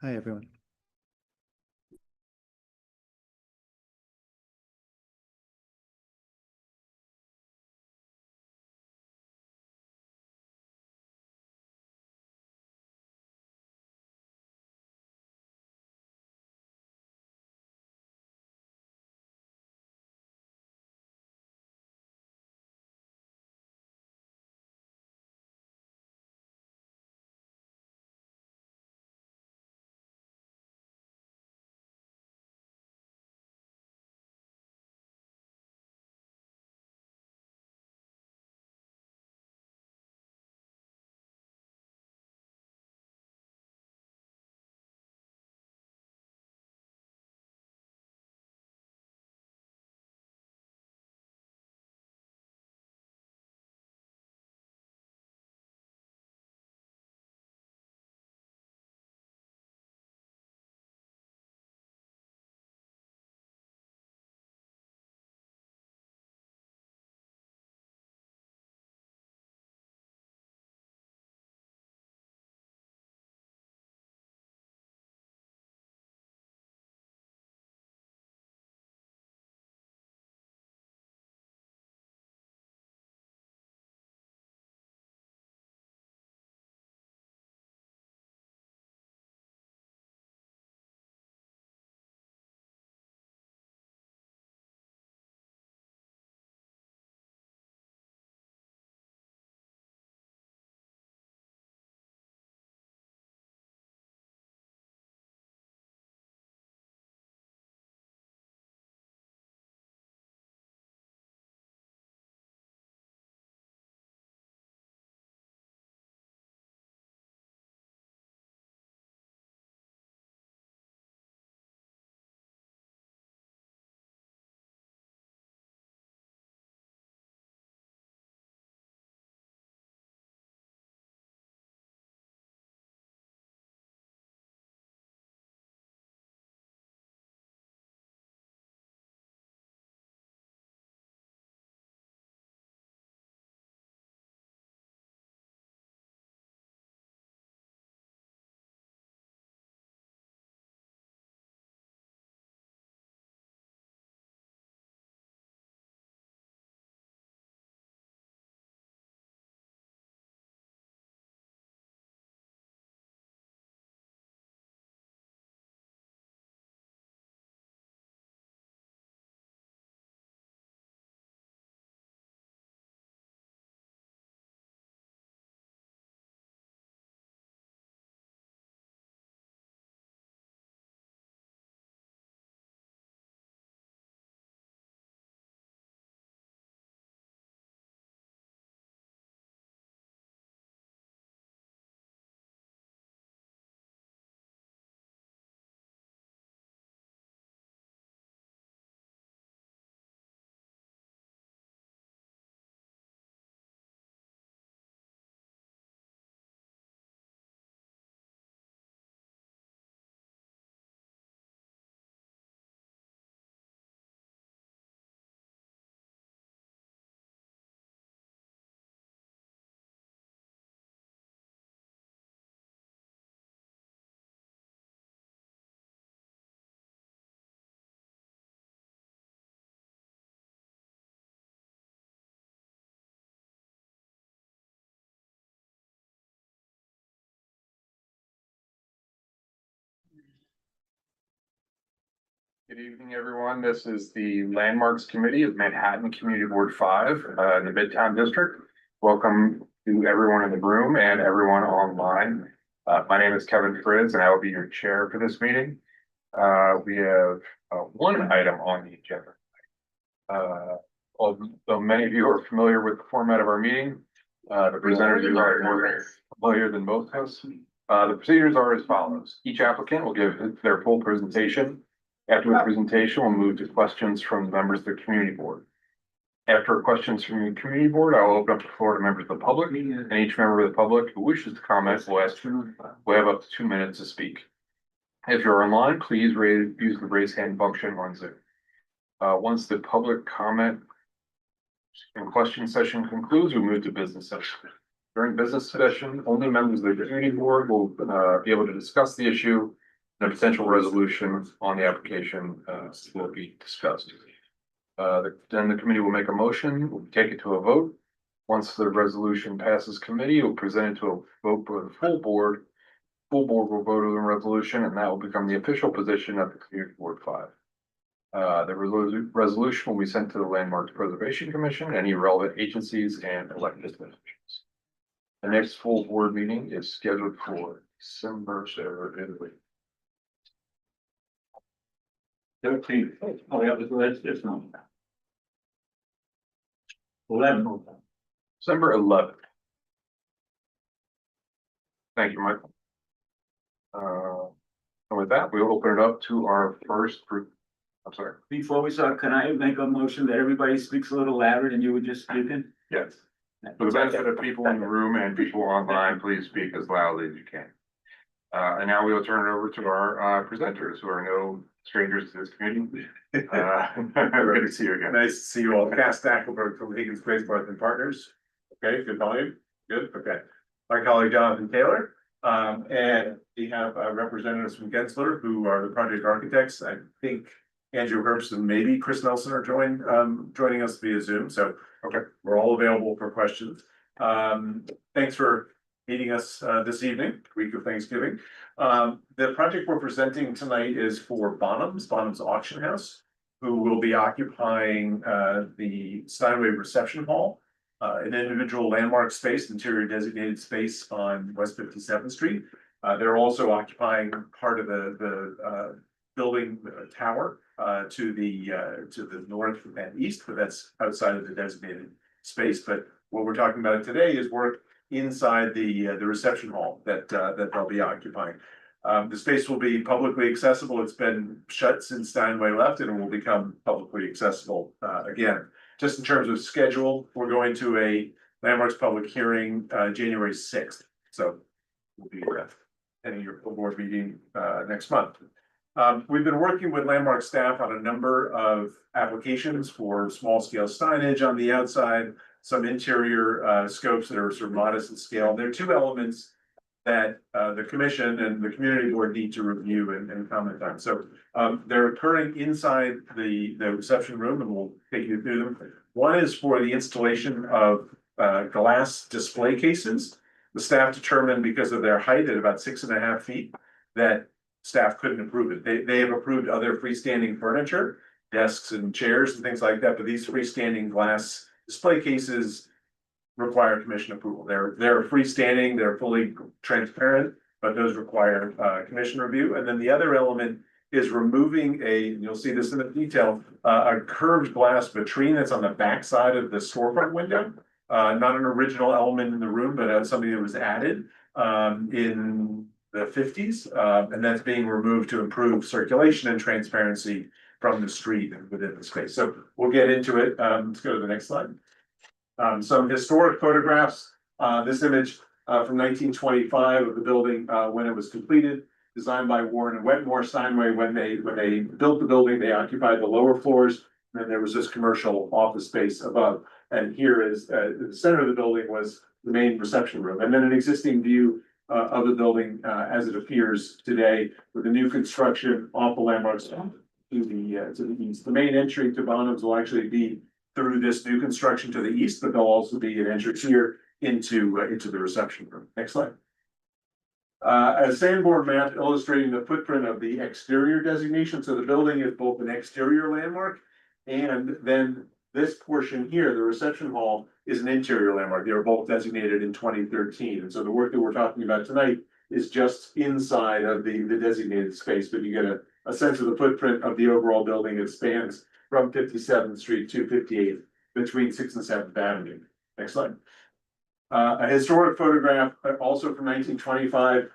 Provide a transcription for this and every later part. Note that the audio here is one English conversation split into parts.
Hi, everyone. Good evening, everyone. This is the Landmarks Committee of Manhattan Community Board 5 in the Midtown District. Welcome to everyone in the room and everyone online. My name is Kevin Fritz, and I will be your chair for this meeting. We have one item on the agenda. Although many of you are familiar with the format of our meeting, the presenters are more familiar than most of us. The procedures are as follows. Each applicant will give their full presentation. After the presentation, we'll move to questions from members of the community board. After questions from the community board, I will open up the floor to members of the public, and each member of the public who wishes to comment will have up to 2 minutes to speak. If you're online, please use the raise hand function on Zoom. Once the public comment and question session concludes, we move to business session. During business session, only members of the community board will be able to discuss the issue and a potential resolution on the application will be discussed. Then the committee will make a motion, we'll take it to a vote. Once the resolution passes committee, it will present it to a vote by the full board. Full board will vote on the resolution, and that will become the official position of the Community Board 5. The resolution will be sent to the Landmarks Preservation Commission, any relevant agencies and elected officials. The next full board meeting is scheduled for December 13th. Oh, yeah, it's not. 11. December 11th. Thank you, Michael. And with that, we will open it up to our first group. I'm sorry. Before we start, can I make a motion that everybody speaks a little louder than you were just speaking? Yes. For the benefit of people in the room and people online, please speak as loudly as you can. And now we will turn it over to our presenters, who are no strangers to this community. Good to see you again. Nice to see you all. Cass Stackelberg from Higgins Grace Barth Partners. Okay, good volume. Good, okay. My colleague Jonathan Taylor. And we have representatives from Gensler, who are the project architects. I think Andrew Herbst and maybe Chris Nelson are joining us via Zoom. So, okay, we're all available for questions. Thanks for meeting us this evening, week of Thanksgiving. The project we're presenting tonight is for Bonham's Auction House, who will be occupying the Steinway Reception Hall, an individual landmark space, interior designated space on West 57th Street. They're also occupying part of the building tower to the north and east, but that's outside of the designated space. But what we're talking about today is work inside the reception hall that they'll be occupying. The space will be publicly accessible. It's been shut since Steinway left, and it will become publicly accessible again. Just in terms of schedule, we're going to a Landmarks public hearing January 6th. So we'll be attending your board meeting next month. We've been working with Landmark staff on a number of applications for small scale signage on the outside, some interior scopes that are sort of modest in scale. There are two elements that the commission and the community board need to review and comment on. So they're occurring inside the reception room, and we'll take you through them. One is for the installation of glass display cases. The staff determined, because of their height at about 6.5 feet, that staff couldn't approve it. They have approved other freestanding furniture, desks and chairs and things like that, but these freestanding glass display cases require commission approval. They're freestanding, they're fully transparent, but those require commission review. And then the other element is removing and you'll see this in the detail, a curved glass vitrine that's on the back side of the storefront window. Not an original element in the room, but something that was added in the 50s, and that's being removed to improve circulation and transparency from the street and within the space. So we'll get into it. Let's go to the next slide. Some historic photographs. This image from 1925 of the building when it was completed, designed by Warren and Wetmore Steinway. When they built the building, they occupied the lower floors, and then there was this commercial office space above. And here is the center of the building was the main reception room, and then an existing view of the building as it appears today with the new construction off the Landmarks to the east. The main entry to Bonham's will actually be through this new construction to the east, but there'll also be an entrance here into the reception room. Next slide. A sandboard map illustrating the footprint of the exterior designation. So the building is both an exterior landmark, and then this portion here, the reception hall, is an interior landmark. They were both designated in 2013. And so the work that we're talking about tonight is just inside of the designated space, but you get a sense of the footprint of the overall building. It spans from 57th Street to 58th, between 6th and 7th Avenue. Next slide. A historic photograph, also from 1925.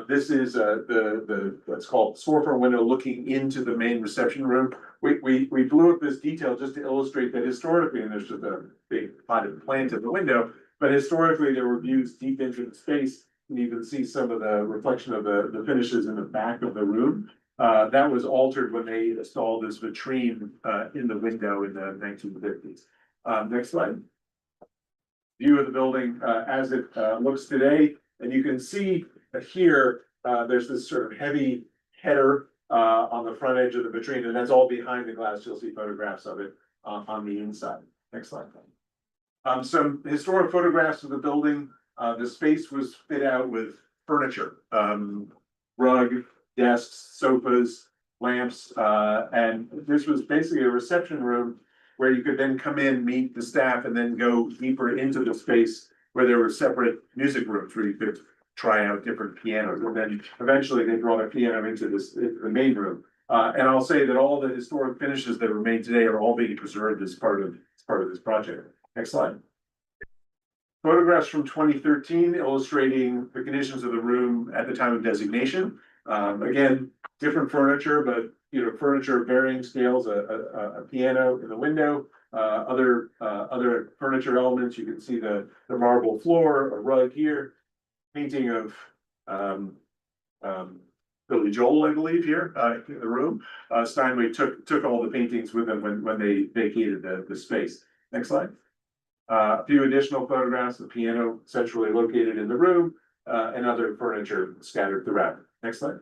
This is the what's called storefront window looking into the main reception room. We blew up this detail just to illustrate that historically, and there's just a big potted plant in the window, but historically there were views deep into the space. And you can see some of the reflection of the finishes in the back of the room. That was altered when they installed this vitrine in the window in the 1950s. Next slide. View of the building as it looks today, and you can see here there's this sort of heavy header on the front edge of the vitrine, and that's all behind the glass. You'll see photographs of it on the inside. Next slide. Some historic photographs of the building. The space was fit out with furniture, rug, desks, sofas, lamps, and this was basically a reception room where you could then come in, meet the staff, and then go deeper into the space where there were separate music rooms where you could try out different pianos. And then eventually they brought a piano into the main room. And I'll say that all the historic finishes that remain today are all being preserved as part of this project. Next slide. Photographs from 2013 illustrating the conditions of the room at the time of designation. Again, different furniture, but furniture of varying scales, a piano in the window, other furniture elements. You can see the marble floor, a rug here, painting of Billy Joel, I believe, here in the room. Steinway took all the paintings with them when they vacated the space. Next slide. A few additional photographs, the piano centrally located in the room, and other furniture scattered throughout. Next slide.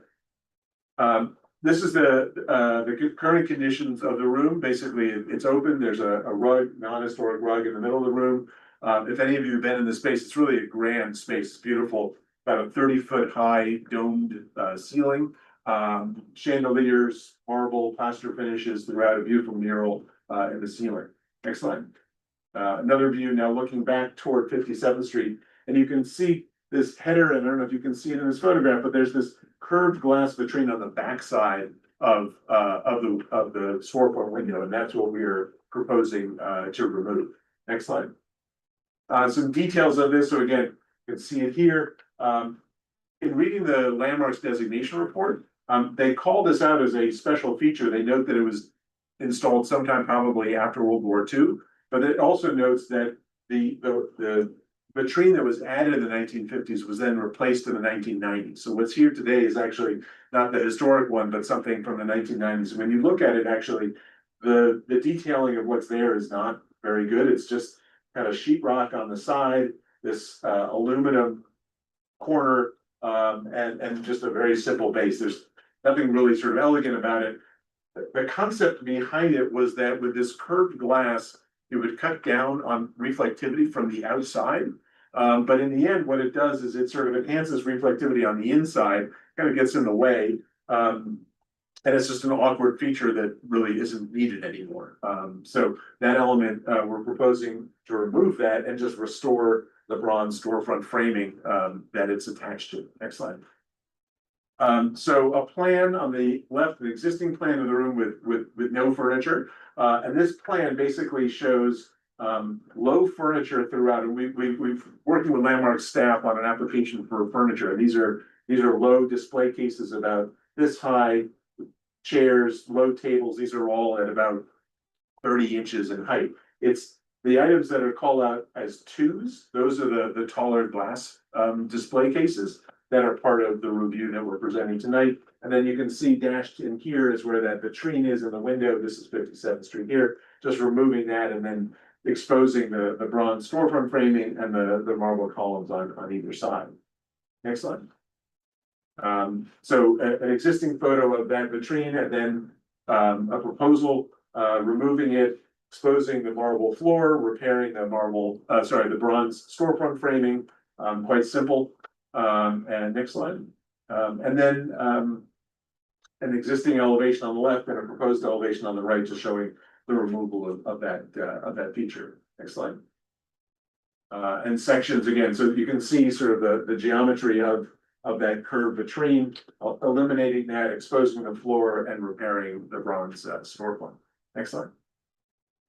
This is the current conditions of the room. Basically, it's open. There's a rug, non-historic rug in the middle of the room. If any of you have been in the space, it's really a grand space. It's beautiful. About a 30-foot high domed ceiling, chandeliers, marble, plaster finishes throughout, a beautiful mural in the ceiling. Next slide. Another view now looking back toward 57th Street, and you can see this header, and I don't know if you can see it in this photograph, but there's this curved glass vitrine on the backside of the storefront window, and that's what we are proposing to remove. Next slide. Some details of this. So again, you can see it here. In reading the landmarks designation report, they call this out as a special feature. They note that it was installed sometime probably after World War II. But it also notes that the vitrine that was added in the 1950s was then replaced in the 1990s. So what's here today is actually not the historic one, but something from the 1990s. And when you look at it, actually, the detailing of what's there is not very good. It's just kind of sheetrock on the side, this aluminum corner, and just a very simple base. There's nothing really sort of elegant about it. The concept behind it was that with this curved glass, it would cut down on reflectivity from the outside. But in the end, what it does is it sort of enhances reflectivity on the inside, kind of gets in the way. And it's just an awkward feature that really isn't needed anymore. So that element, we're proposing to remove that and just restore the bronze storefront framing that it's attached to. Next slide. So a plan on the left, the existing plan of the room with no furniture. And this plan basically shows low furniture throughout. And we've working with Landmark staff on an application for furniture. And these are low display cases about this high, chairs, low tables. These are all at about 30 inches in height. It's the items that are called out as twos. Those are the taller glass display cases that are part of the review that we're presenting tonight. And then you can see dashed in here is where that vitrine is in the window. This is 57th Street here, just removing that and then exposing the bronze storefront framing and the marble columns on either side. Next slide. So an existing photo of that vitrine and then a proposal removing it, exposing the marble floor, repairing the the bronze storefront framing, quite simple. And next slide. And then an existing elevation on the left and a proposed elevation on the right, just showing the removal of that feature. Next slide. And sections again, so you can see sort of the geometry of that curved vitrine, eliminating that, exposing the floor and repairing the bronze storefront. Next slide.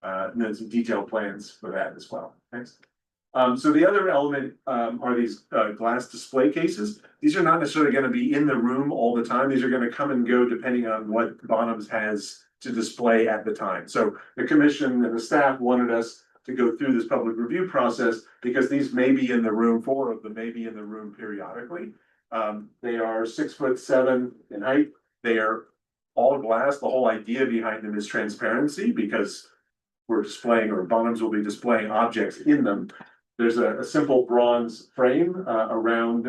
And then some detailed plans for that as well. Next. So the other element are these glass display cases. These are not necessarily going to be in the room all the time. These are going to come and go depending on what Bonhams has to display at the time. So the commission and the staff wanted us to go through this public review process because these may be in the room, 4 of them may be in the room periodically. They are 6'7" in height. They are all glass. The whole idea behind them is transparency because we're displaying, or Bonhams will be displaying objects in them. There's a simple bronze frame around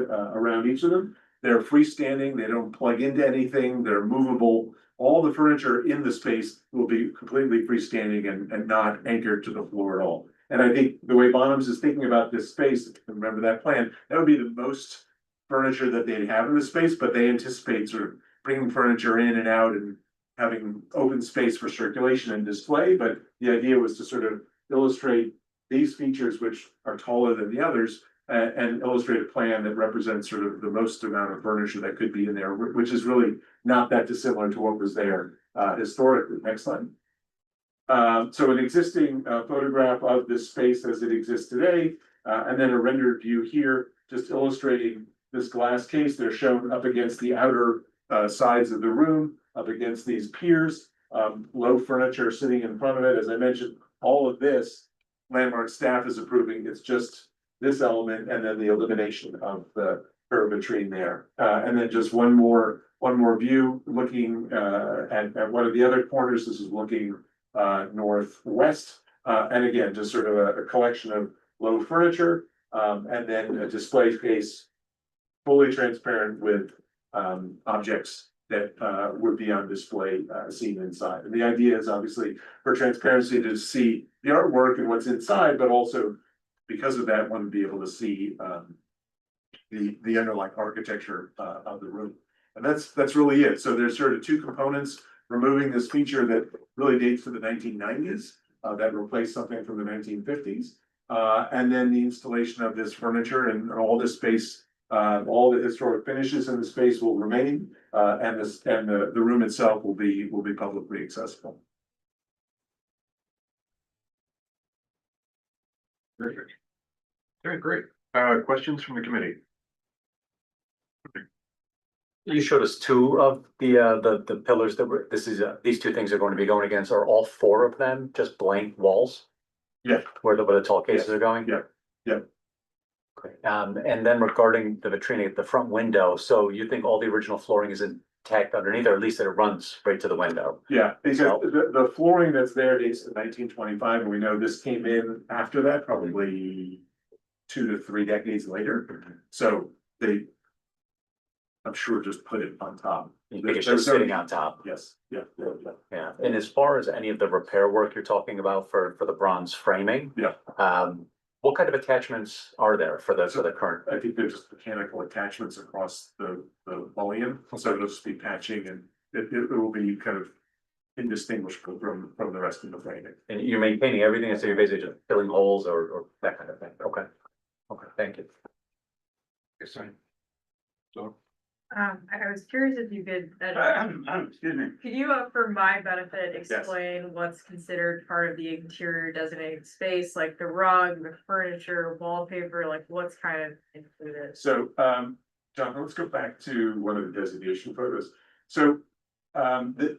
each of them. they're freestanding, they don't plug into anything, they're movable. All the furniture in the space will be completely freestanding and not anchored to the floor at all. And I think the way Bonhams is thinking about this space, remember that plan, that would be the most furniture that they'd have in the space, but they anticipate sort of bringing furniture in and out and having open space for circulation and display. But the idea was to sort of illustrate these features, which are taller than the others, and illustrate a plan that represents sort of the most amount of furniture that could be in there, which is really not that dissimilar to what was there historically. Next slide. So an existing photograph of this space as it exists today, and then a rendered view here, just illustrating this glass case. They're shown up against the outer sides of the room, up against these piers, low furniture sitting in front of it. As I mentioned, all of this Landmark staff is approving. It's just this element and then the elimination of the curvature there. And then just one more view looking at one of the other corners. This is looking northwest. And again, just sort of a collection of low furniture, and then a display case fully transparent with objects that would be on display seen inside. And the idea is obviously for transparency to see the artwork and what's inside, but also because of that, one to be able to see the underlying architecture of the room. And that's really it. So there's sort of two components: removing this feature that really dates to the 1990s, that replaced something from the 1950s, and then the installation of this furniture and all this space. All the historic finishes in the space will remain, and the room itself will be publicly accessible. Perfect. Very great. Questions from the committee? You showed us two of the pillars that were, these two things are going to be going against. Are all four of them just blank walls? Yeah. Where the tall cases are going? Yeah. Yeah. Okay, and then regarding the vitrine at the front window, so you think all the original flooring is intact underneath, or at least that it runs right to the window? Yeah, because the flooring that's there dates to 1925, and we know this came in after that, probably 2 to 3 decades later. So I'm sure just put it on top. You think it's just sitting on top? Yes, yeah. Yeah, and as far as any of the repair work you're talking about for the bronze framing? Yeah. What kind of attachments are there for the current? I think they're just mechanical attachments across the mullion, so it'll just be patching, and it will be kind of indistinguishable from the rest of the framing. And you're maintaining everything, so you're basically just filling holes or that kind of thing? Okay, thank you. Yes, sir. So, I was curious if you could, Excuse me. could you, for my benefit, explain what's considered part of the interior designated space, like the rug, the furniture, wallpaper, like what's kind of included? So, Jonathan, let's go back to one of the designation photos. So,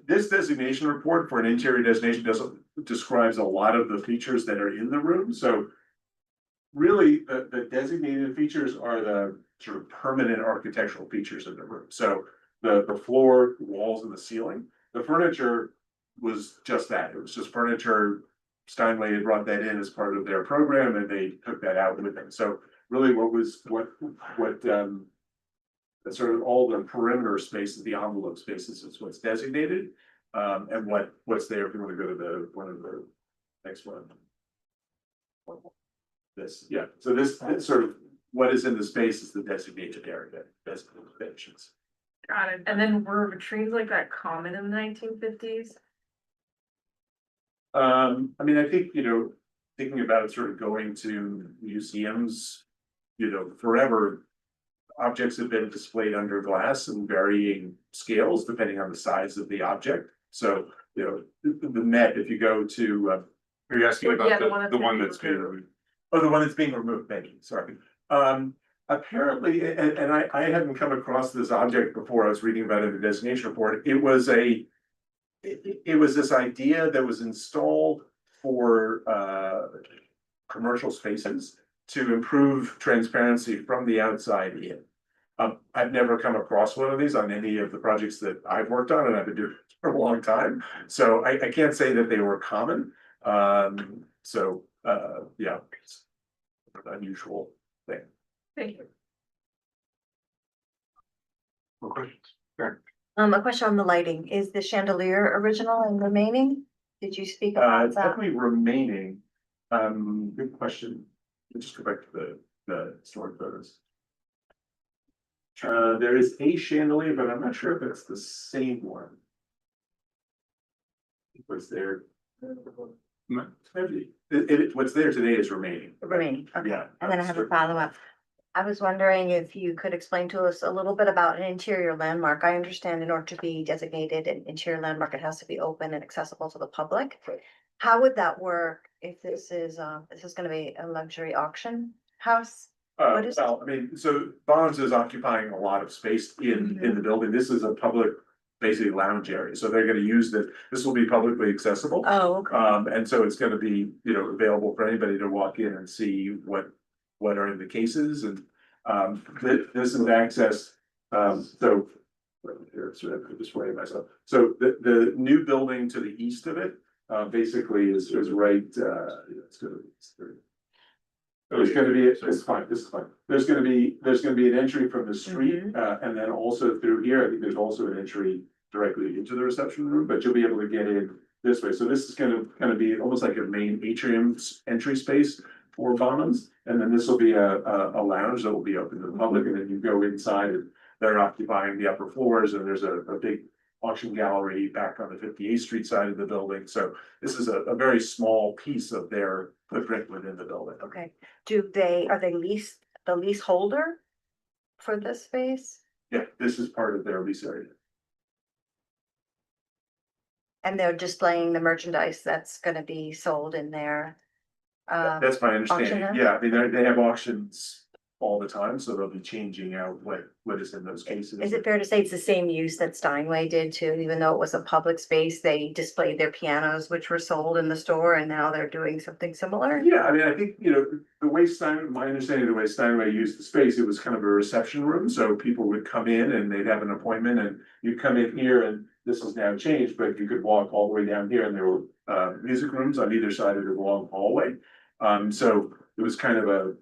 this designation report for an interior designation describes a lot of the features that are in the room. So really, the designated features are the sort of permanent architectural features in the room. So the floor, walls, and the ceiling. The furniture was just that. It was just furniture. Steinway had brought that in as part of their program, and they took that out with them. So really, what sort of all the perimeter spaces, the envelope spaces, is what's designated, and what's there. If you want to go to one of the next one. This, yeah. So this sort of what is in the space is the designated area, designated dimensions. Got it. And then were vitrines like that common in the 1950s? I mean, I think, thinking about sort of going to museums, forever, objects have been displayed under glass in varying scales depending on the size of the object. So, the Met, if you go to, are you asking about Yeah, the one that's being removed. removed? oh, the one that's being removed, thank you, sorry. Apparently, and I hadn't come across this object before. I was reading about it in the designation report. It was this idea that was installed for commercial spaces to improve transparency from the outside in. I've never come across one of these on any of the projects that I've worked on, and I've been doing it for a long time. So I can't say that they were common. Yeah, it's an unusual thing. Thank you. No questions? Sure. A question on the lighting. Is the chandelier original and remaining? Did you speak about that? Definitely remaining, good question. Let's just go back to the historic photos. There is a chandelier, but I'm not sure if it's the same one. What's there? What's there today is remaining. Remaining, okay. Yeah. And then I have a follow-up. I was wondering if you could explain to us a little bit about an interior landmark. I understand in order to be designated an interior landmark, it has to be open and accessible to the public. How would that work if this is gonna be a luxury auction house? What is- Well, I mean, so Bonds is occupying a lot of space in the building. This is a public, basically lounge area. So they're gonna use this will be publicly accessible. Oh, okay. And so it's gonna be, available for anybody to walk in and see what are in the cases and, this is access, so. Here, so I put this way myself. So the new building to the east of it, basically is right, it's gonna be. There's gonna be, this is fine. There's gonna be an entry from the street, and then also through here, I think there's also an entry directly into the reception room, but you'll be able to get in this way. So this is gonna be almost like a main atrium entry space for Bonhams. And then this will be a lounge that will be open to the public, and then you go inside and they're occupying the upper floors, and there's a big auction gallery back on the 58th Street side of the building. So this is a very small piece of their footprint within the building. Okay. Are they the leaseholder for this space? Yeah, this is part of their lease area. And they're displaying the merchandise that's gonna be sold in there. That's my understanding. auction Yeah, I mean, they have auctions all the time, so they'll be changing out what is in those cases. Is it fair to say it's the same use that Steinway did too, even though it was a public space, they displayed their pianos, which were sold in the store, and now they're doing something similar? Yeah, I mean, I think, the way my understanding of the way Steinway used the space, it was kind of a reception room, so people would come in and they'd have an appointment and you'd come in here and this is now changed, but you could walk all the way down here and there were music rooms on either side of the long hallway. So it was kind of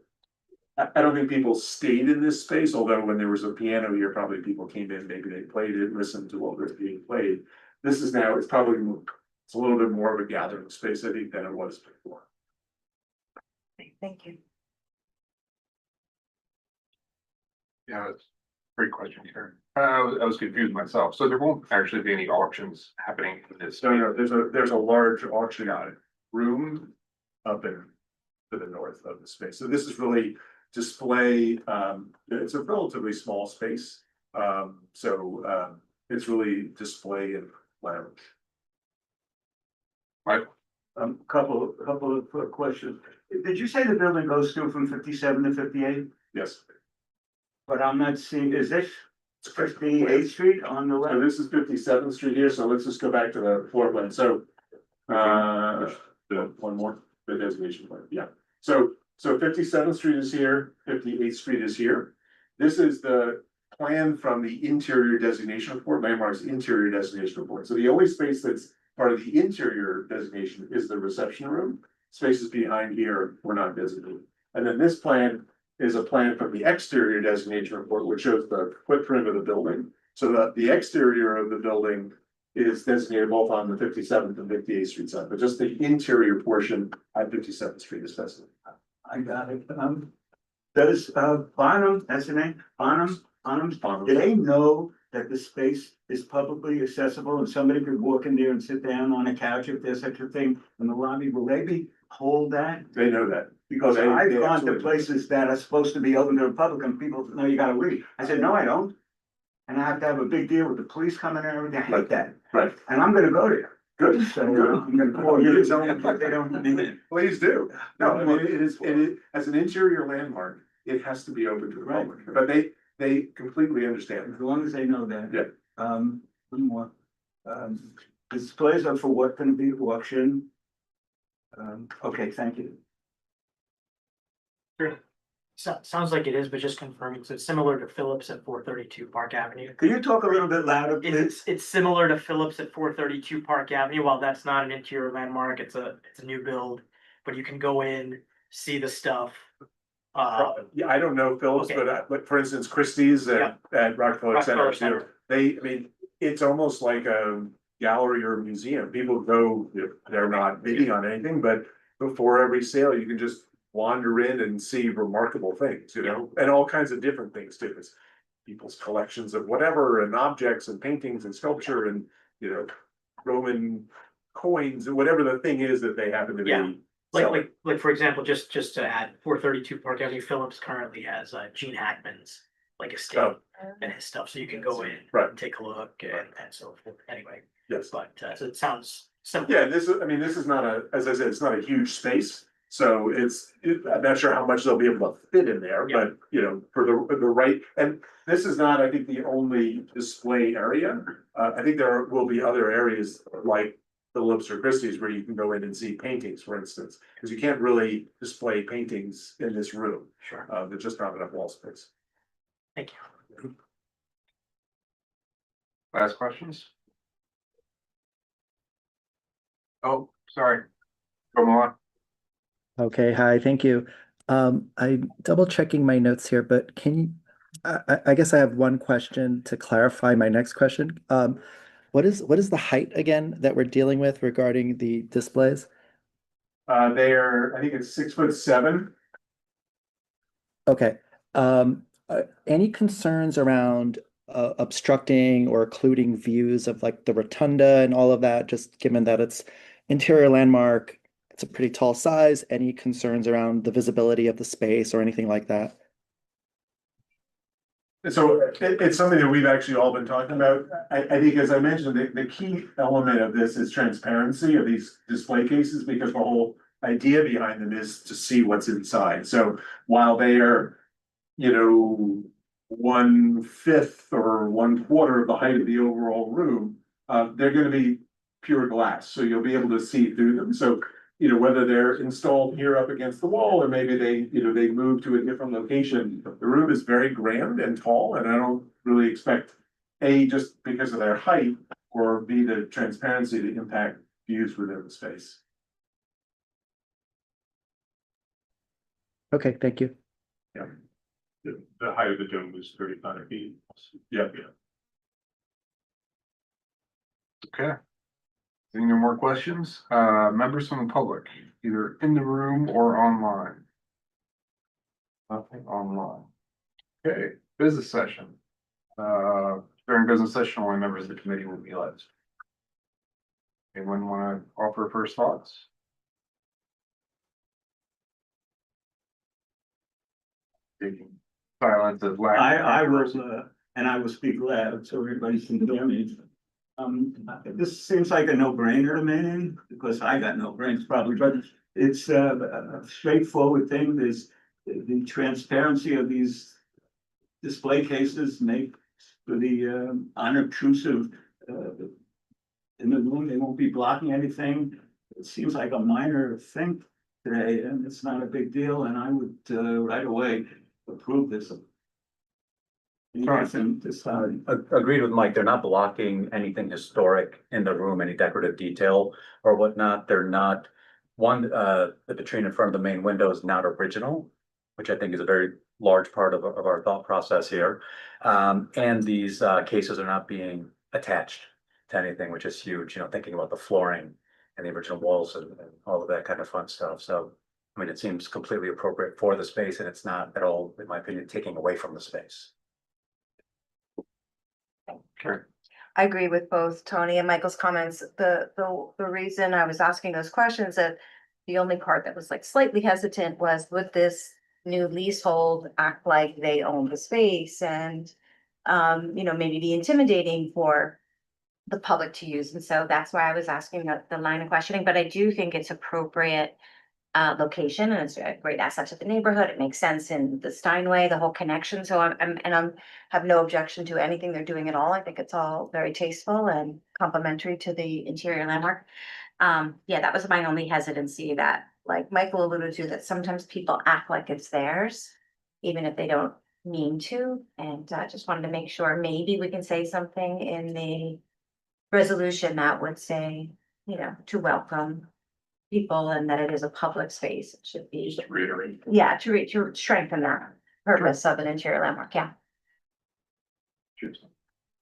I don't think people stayed in this space, although when there was a piano here, probably people came in, maybe they played it, listened to what was being played. This is now, it's a little bit more of a gathering space, I think, than it was before. Okay, thank you. Yeah, it's a great question here. I was confused myself. So there won't actually be any auctions happening in this. So, there's a large auction room up to the north of the space. So this is really display, it's a relatively small space. It's really display and lounge. Couple of quick questions. Did you say the building goes through from 57 to 58? Yes. But I'm not seeing, is this 58th Street on the So left? this is 57th Street here, so let's just go back to the floor plan, so. One more, the designation plan, yeah. So 57th Street is here, 58th Street is here. This is the plan from the interior designation report, Landmark's interior designation report. So the only space that's part of the interior designation is the reception room. Spaces behind here were not designated. And then this plan is a plan from the exterior designation report, which shows the footprint of the building. So that the exterior of the building is designated both on the 57th and 58th Street side, but just the interior portion at 57th Street is designated. I got it. Does Bonham, that's the name, Bonham, do they know that the space is publicly accessible and somebody could walk in there and sit down on a couch if there's such a thing in the lobby? Will they be hold that? They know that. Because They I've gone to absolutely- places that are supposed to be open to the public and people, no, you gotta leave. I said, no, I don't. And I have to have a big deal with the police coming and everything. I hate that. Right, And I'm gonna go there. good. So I'm gonna call you, tell them if they don't need it. Please do. No, I mean, it is, as an interior landmark, it has to be open to the Right. public, but they completely understand. As long as they know that. Yeah. One more. Displays are for what can be auction. Okay, thank you. Sounds like it is, but just confirming, so it's similar to Phillips at 432 Park Avenue. Can you talk a little bit louder, please? It's similar to Phillips at 432 Park Avenue, while that's not an interior landmark, it's a new build. But you can go in, see the stuff, Yeah, I don't know Phillips, Okay. but for instance, Christie's at Rockefeller Center, Rockefeller Center. I mean, it's almost like a gallery or a museum. People go, they're not bidding on anything, but before every sale, you can just wander in and see remarkable things, and all kinds of different things too. It's people's collections of whatever and objects and paintings and sculpture and, Roman coins and whatever the thing is that they happen to be. Yeah. selling. Like, for example, just to add, 432 Park Avenue, Phillips currently has Gene Hackman's like estate Oh. and his stuff, so you can go in. Right. and Take a look and so forth, anyway, Yes. but so it sounds simple. Yeah, this is not as I said, it's not a huge space. So I'm not sure how much they'll be able to fit in there, Yeah. but for the right, and this is not, I think, the only display area. I think there will be other areas like Phillips or Christie's where you can go in and see paintings, for instance, because you can't really display paintings in this room. Sure, There's just not enough wall space. thank you. Last questions? Oh, sorry. Go on. Okay, hi, thank you. I'm double checking my notes here, but can you, I guess I have one question to clarify my next question. What is the height again that we're dealing with regarding the displays? I think it's 6'7". Okay, any concerns around obstructing or occluding views of like the rotunda and all of that, just given that it's interior landmark? It's a pretty tall size. Any concerns around the visibility of the space or anything like that? So it's something that we've actually all been talking about. I think, as I mentioned, the key element of this is transparency of these display cases, because the whole idea behind them is to see what's inside. So while they are, 1/5 or 1/4 of the height of the overall room, they're gonna be pure glass, so you'll be able to see through them. So whether they're installed here up against the wall, or maybe they move to a different location. The room is very grand and tall, and I don't really expect, A, just because of their height, or B, the transparency to impact views within the space. Okay, thank you. The height of the dome is 35 feet. Yeah. Okay. Any more questions? Members from the public, either in the room or online? Nothing online. Okay, business session. During business session, only members of the committee will be allowed. Anyone want to offer first thoughts? Silence is lack. I will, and I will speak loud so everybody can hear me. This seems like a no-brainer to me, because I got no brains probably, but it's a straightforward thing. There's the transparency of these display cases make for the unobtrusive in the room. They won't be blocking anything. It seems like a minor thing today, and it's not a big deal, and I would right away approve this. Agreed with Mike. They're not blocking anything historic in the room, any decorative detail or whatnot. They're not, the vitrine in front of the main window is not original, which I think is a very large part of our thought process here. And these cases are not being attached to anything, which is huge, thinking about the flooring and the original walls and all of that kind of fun stuff. So, I mean, it seems completely appropriate for the space, and it's not at all, in my opinion, taking away from the space. Okay. I agree with both Tony and Michael's comments. The reason I was asking those questions, that the only part that was like slightly hesitant was, would this new leasehold act like they own the space and maybe be intimidating for the public to use. And so that's why I was asking the line of questioning, but I do think it's appropriate location, and it's a great asset to the neighborhood. It makes sense in the Steinway, the whole connection. So I'm have no objection to anything they're doing at all. I think it's all very tasteful and complementary to the interior landmark. Yeah, that was my only hesitancy, that, like Michael alluded to, that sometimes people act like it's theirs, even if they don't mean to. And I just wanted to make sure maybe we can say something in the resolution that would say, to welcome people and that it is a public space. It should be, Just to reiterate. yeah, to strengthen that purpose of an interior landmark, yeah.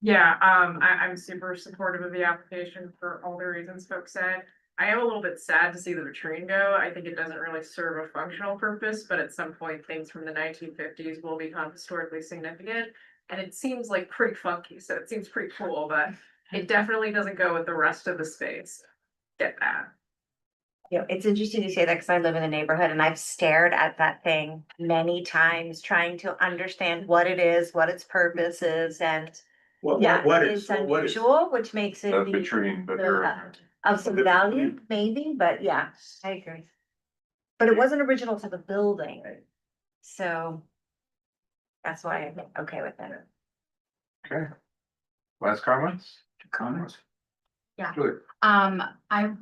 Yeah, I'm super supportive of the application for all the reasons folks said. I am a little bit sad to see the vitrine go. I think it doesn't really serve a functional purpose, but at some point, things from the 1950s will become historically significant. And it seems like pretty funky, so it seems pretty cool, but it definitely doesn't go with the rest of the space. Get that. Yeah, it's interesting you say that because I live in the neighborhood and I've stared at that thing many times, trying to understand what it is, what its purpose is, and yeah, What it's is, what is? unusual, which makes it The the- vitrine, but the, they're. of some value, maybe, but yeah, I agree. But it wasn't original to the building, so that's why I'm okay with it. Okay. Last comments? Comments? Julie? I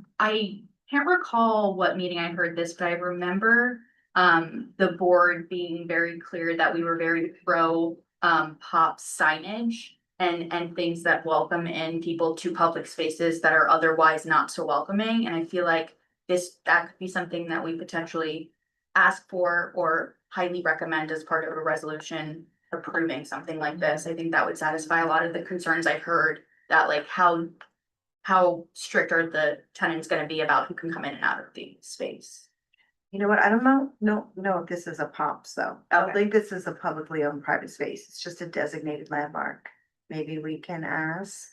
can't recall what meeting I heard this, but I remember the board being very clear that we were very pro pop signage and things that welcome in people to public spaces that are otherwise not so welcoming. And I feel like that could be something that we potentially ask for or highly recommend as part of a resolution approving something like this. I think that would satisfy a lot of the concerns I've heard, that like how strict are the tenants gonna be about who can come in and out of the space? You know what, I don't know if this is a POPs though. I don't Okay. think this is a publicly owned private space. It's just a designated landmark. Maybe we can ask.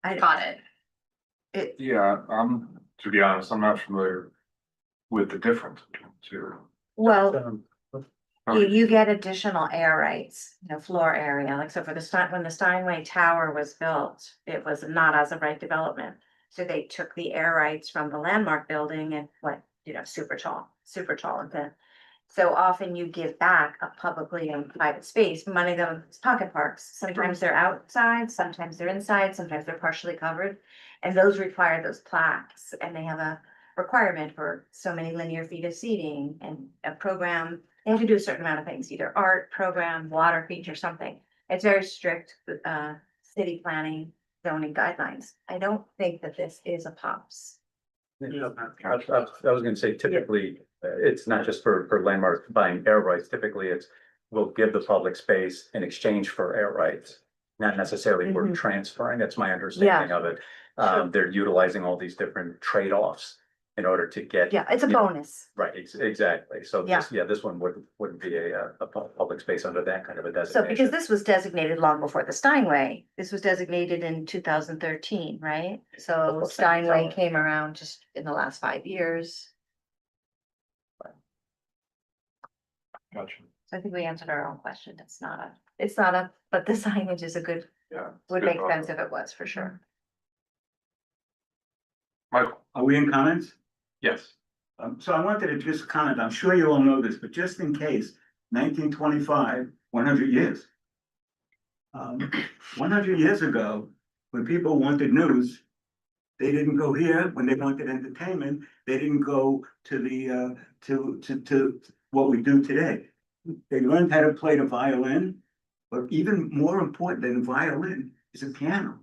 Got it. It, Yeah, to be honest, I'm not familiar with the difference between the two. well, you get additional air rights, floor area, like so for when the Steinway Tower was built, it was not as a right development. So they took the air rights from the landmark building and went, super tall and thin. So often you give back a publicly owned private space, money goes pocket parks. Sometimes they're outside, sometimes they're inside, sometimes they're partially covered. And those require those plaques, and they have a requirement for so many linear feet of seating and a program. They have to do a certain amount of things, either art, program, water feature, something. It's very strict, city planning, zoning guidelines. I don't think that this is a POPs. I was gonna say typically, it's not just for landmarks buying air rights, typically it's, we'll give the public space in exchange for air rights. Not necessarily for Mhm. transferring, that's my understanding of it. Sure. They're utilizing all these different trade-offs in order to get. Yeah, it's a you know, bonus. Right, exactly, so Yeah. this one wouldn't be a public space under that kind of a So designation. because this was designated long before the Steinway, this was designated in 2013, right? So Before Steinway Steinway. came around just in the last 5 years. Gotcha. So I think we answered our own question. It's not but the signage is would Good make thought. sense if it was, for sure. Michael? Are we in comments? Yes. So I wanted to just comment, I'm sure you all know this, but just in case, 1925, 100 years. 100 years ago, when people wanted news, they didn't go here. When they wanted entertainment, they didn't go to the, to what we do today. They learned how to play the violin, but even more important than the violin is a piano.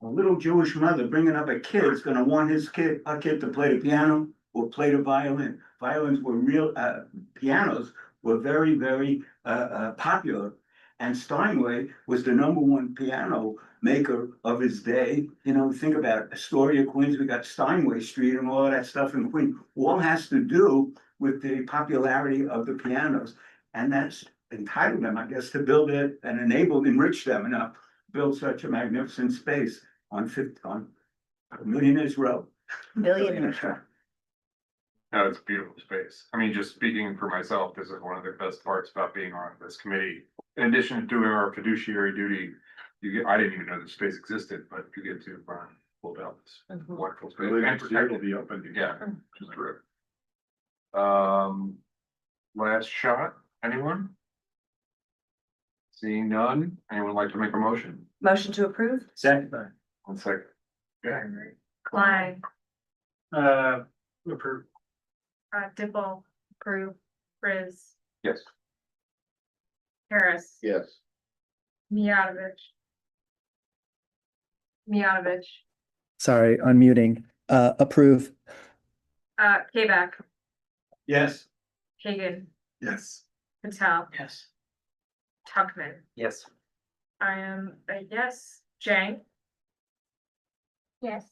A little Jewish mother bringing up a kid is gonna want her kid to play the piano or play the violin. Violins were pianos were very, very popular. And Steinway was the #1 piano maker of his day. Think about it, Astoria, Queens, we got Steinway Street and all of that stuff in Queens. All has to do with the popularity of the pianos. And that's entitled them, I guess, to build it and enrich them enough, build such a magnificent space on Millionaires Row. Billionaires. No, it's a beautiful space. I mean, just speaking for myself, this is one of the best parts about being on this committee. In addition to doing our fiduciary duty, I didn't even know this space existed, but you get to pull out this Mhm. wonderful space. Really And nice protect to it. be open. Yeah, which is terrific. Last shot, anyone? Seeing none, anyone like to make a motion? Motion to approve? Second. 1 second. Okay. Klein, Approve. Dipple, approve, Frizz, Yes. Harris, Yes. Miatovich. Sorry, unmuting. Approve. Kavak, Yes. Hagan, Yes. Patel, Yes. Tuckman. Yes. I am a yes. Jang, Yes.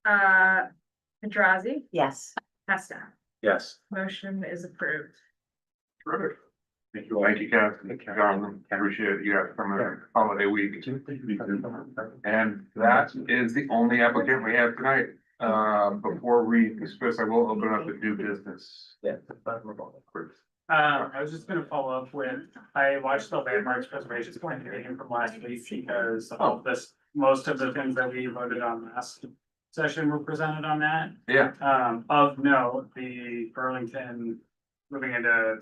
Pedrazi, Yes. Testa. Yes. Motion is approved. Terrific. Thank you, Kathy. Thank you, Jonathan. Appreciate you guys from a holiday week. And that is the only applicant we have tonight. Before we discuss, I will open up the new business. Yeah. I was just gonna follow up with, I watched the landmarks preservation plan meeting from last week because of this, most of the things that we voted on last session were presented on that. Yeah, Of note, the Burlington moving into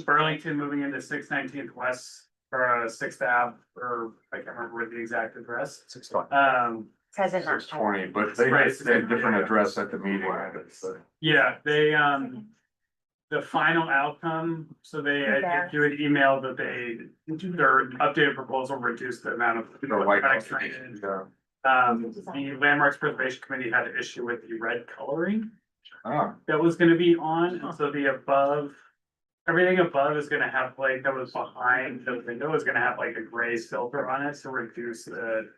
Burlington moving into 619th West or 6th Ave, or I can't remember the exact address. 620. Present. not 620, but they had a different address at the meeting. Yeah, they, the final outcome, so they, I think you had emailed that their updated proposal reduced the amount of. The White House. signage. Yeah. The Landmarks Preservation Committee had an issue with the red coloring Ah, that was gonna be on, and so the above. Everything above is gonna have like, that was behind the window is gonna have like a gray filter on it to reduce the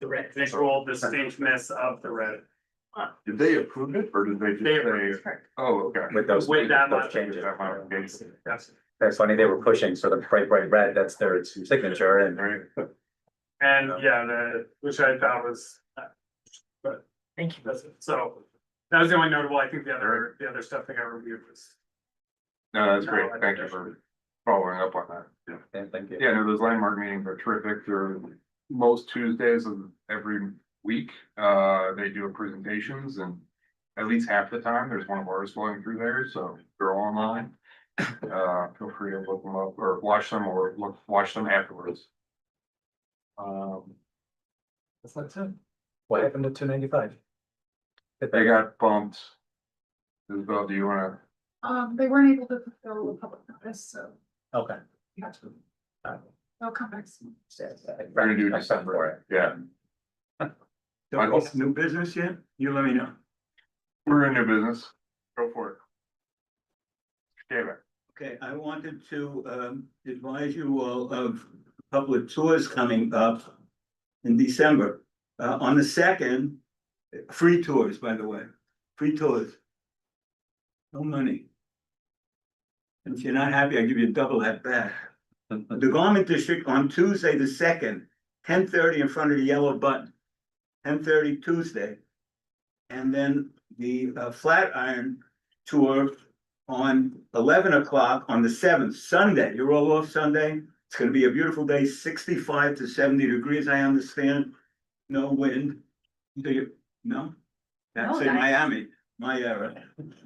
red. visual distinctness of the red. did they approve it or did they just They say, approved oh, okay. With those, With that those much. changes. That modification. Yes. That's funny, they were pushing, so the bright red, that's their signature and. And yeah, which I thought was. But Thank you. that's it, so that was the only notable, I think the other stuff that got reviewed was. No, that's great. Thank you for following up on that. Yeah. Yeah, thank you. Yeah, no, those landmark meetings are terrific. They're most Tuesdays of every week. They do presentations and at least half the time, there's one of ours flowing through there, so they're all online. Feel free to look them up or watch them watch them afterwards. That's it. What happened to 295? They got bumped. Isabel, do you wanna? They weren't able to fulfill the public notice, so Okay. you have to, they'll come back soon. We're gonna do December, yeah. Don't open new business yet? You let me know. We're in new business. Go for it. David. Okay, I wanted to advise you all of public tours coming up in December. On the 2nd, free tours, by the way, free tours. No money. And if you're not happy, I'll give you double that back. The Garment District on Tuesday, the 2nd, 10:30 in front of the yellow button. 10:30 Tuesday. And then the Flatiron tour on 11 o'clock on the 7th, Sunday. You're all off Sunday. It's gonna be a beautiful day, 65 to 70 degrees, I understand. No wind. Do you, no? That's in Miami, my era.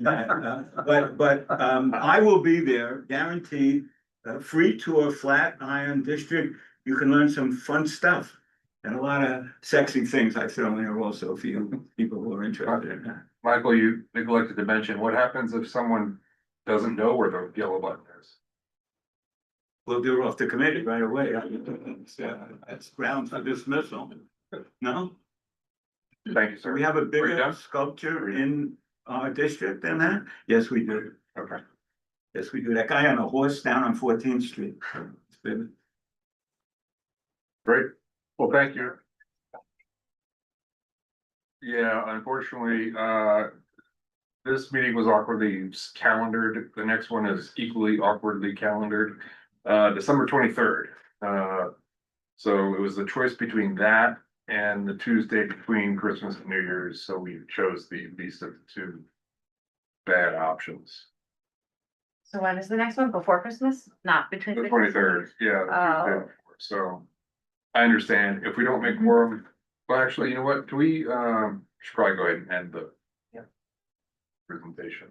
But I will be there, guaranteed. Free tour, Flatiron District. You can learn some fun stuff. And a lot of sexy things I throw in there also for you people who are interested in that. Michael, you neglected to mention, what happens if someone doesn't know where the yellow button is? We'll do it off the committee right away. That's grounds for dismissal. No, Thank you, sir. we have a Are you bigger done? sculpture in our district than that? Yes, we do. Okay. Yes, we do. That guy on a horse down on 14th Street. It's been- Great. Well, thank you. Yeah, unfortunately, this meeting was awkwardly calendared. The next one is equally awkwardly calendared, December 23rd. So it was the choice between that and the Tuesday between Christmas and New Year's, so we chose the least of the two bad options. So when is the next one? Before Christmas? Not between. The 23rd, yeah. the Tuesday Oh. before. So I understand if we don't make quorum, well, actually, you know what, do we, should probably go ahead and end the presentation.